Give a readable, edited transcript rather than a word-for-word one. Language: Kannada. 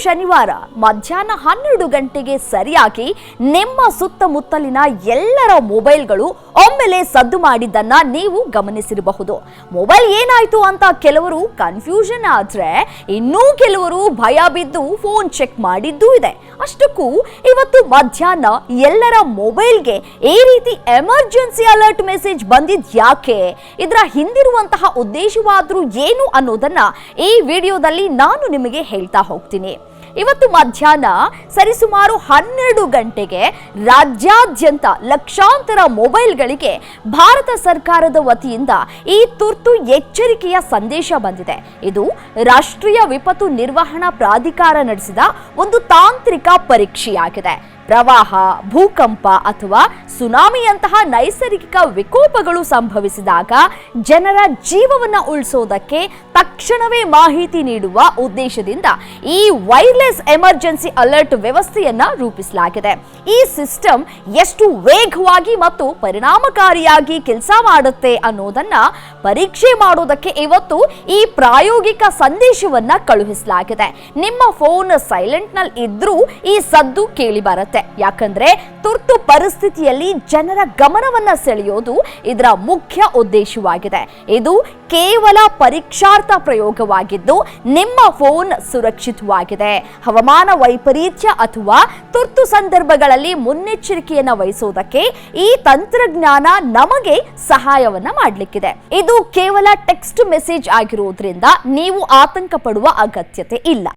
ಶನಿವಾರ ಮಧ್ಯಾಹ್ನ 12 ಗಂಟೆಗೆ ಸರಿಯಾಗಿ ನಿಮ್ಮ ಸುತ್ತಮುತ್ತಲಿನ ಎಲ್ಲರ ಮೊಬೈಲ್ಗಳು ಒಮ್ಮೆಲೆ ಸದ್ದು ಮಾಡಿದ್ದನ್ನ ನೀವು ಗಮನಿಸಿರಬಹುದು. ಮೊಬೈಲ್ ಏನಾಯ್ತು ಅಂತ ಕೆಲವರು ಕನ್ಫ್ಯೂಷನ್ ಆದ್ರೆ ಇನ್ನೂ ಕೆಲವರು ಭಯ ಬಿದ್ದು ಫೋನ್ ಚೆಕ್ ಮಾಡಿದ್ದೂ ಇದೆ. ಅಷ್ಟಕ್ಕೂ ಇವತ್ತು ಮಧ್ಯಾಹ್ನ ಎಲ್ಲರ ಮೊಬೈಲ್ಗೆ ಈ ರೀತಿ ಎಮರ್ಜೆನ್ಸಿ ಅಲರ್ಟ್ ಮೆಸೇಜ್ ಬಂದಿದ್ಯಾಕೆ, ಇದರ ಹಿಂದಿರುವಂತಹ ಉದ್ದೇಶವಾದ್ರೂ ಏನು ಅನ್ನೋದನ್ನ ಈ ವಿಡಿಯೋದಲ್ಲಿ ನಾನು ನಿಮಗೆ ಹೇಳ್ತಾ ಹೋಗ್ತೀನಿ. ಇವತ್ತು ಮಧ್ಯಾಹ್ನ ಸರಿಸುಮಾರು 12 ಗಂಟೆಗೆ ರಾಜ್ಯಾದ್ಯಂತ ಲಕ್ಷಾಂತರ ಮೊಬೈಲ್ಗಳಿಗೆ ಭಾರತ ಸರ್ಕಾರದ ವತಿಯಿಂದ ಈ ತುರ್ತು ಎಚ್ಚರಿಕೆಯ ಸಂದೇಶ ಬಂದಿದೆ. ಇದು ರಾಷ್ಟ್ರೀಯ ವಿಪತ್ತು ನಿರ್ವಹಣಾ ಪ್ರಾಧಿಕಾರ ನಡೆಸಿದ ಒಂದು ತಾಂತ್ರಿಕ ಪರೀಕ್ಷೆಯಾಗಿದೆ. ಪ್ರವಾಹ, ಭೂಕಂಪ ಅಥವಾ ಸುನಾಮಿಯಂತಹ ನೈಸರ್ಗಿಕ ವಿಕೋಪಗಳು ಸಂಭವಿಸಿದಾಗ ಜನರ ಜೀವವನ್ನು ಉಳಿಸೋದಕ್ಕೆ ತಕ್ಷಣವೇ ಮಾಹಿತಿ ನೀಡುವ ಉದ್ದೇಶದಿಂದ ಈ ವೈರ್ಲೆಸ್ ಎಮರ್ಜೆನ್ಸಿ ಅಲರ್ಟ್ ವ್ಯವಸ್ಥೆಯನ್ನ ರೂಪಿಸಲಾಗಿದೆ. ಈ ಸಿಸ್ಟಮ್ ಎಷ್ಟು ವೇಗವಾಗಿ ಮತ್ತು ಪರಿಣಾಮಕಾರಿಯಾಗಿ ಕೆಲಸ ಮಾಡುತ್ತೆ ಅನ್ನೋದನ್ನ ಪರೀಕ್ಷೆ ಮಾಡೋದಕ್ಕೆ ಇವತ್ತು ಈ ಪ್ರಾಯೋಗಿಕ ಸಂದೇಶವನ್ನ ಕಳುಹಿಸಲಾಗಿದೆ. ನಿಮ್ಮ ಫೋನ್ ಸೈಲೆಂಟ್ ನಲ್ಲಿ ಇದ್ರೂ ಈ ಸದ್ದು ಕೇಳಿ ಬರುತ್ತೆ. ಯಾಕಂದ್ರೆ ತುರ್ತು ಪರಿಸ್ಥಿತಿಯಲ್ಲಿ ಜನರ ಗಮನವನ್ನ ಸೆಳೆಯೋದು ಇದರ ಮುಖ್ಯ ಉದ್ದೇಶವಾಗಿದೆ. ಇದು ಕೇವಲ ಪರೀಕ್ಷಾರ್ಥ ಪ್ರಯೋಗವಾಗಿದ್ದು ನಿಮ್ಮ ಫೋನ್ ಸುರಕ್ಷಿತವಾಗಿದೆ. ಹವಾಮಾನ ವೈಪರೀತ್ಯ ಅಥವಾ ತುರ್ತು ಸಂದರ್ಭಗಳಲ್ಲಿ ಮುನ್ನೆಚ್ಚರಿಕೆಯನ್ನ ವಹಿಸೋದಕ್ಕೆ ಈ ತಂತ್ರಜ್ಞಾನ ನಮಗೆ ಸಹಾಯವನ್ನ ಮಾಡಲಿಕ್ಕಿದೆ. ಇದು ಕೇವಲ ಟೆಕ್ಸ್ಟ್ ಮೆಸೇಜ್ ಆಗಿರೋದ್ರಿಂದ ನೀವು ಆತಂಕ ಪಡುವ ಅಗತ್ಯತೆ ಇಲ್ಲ.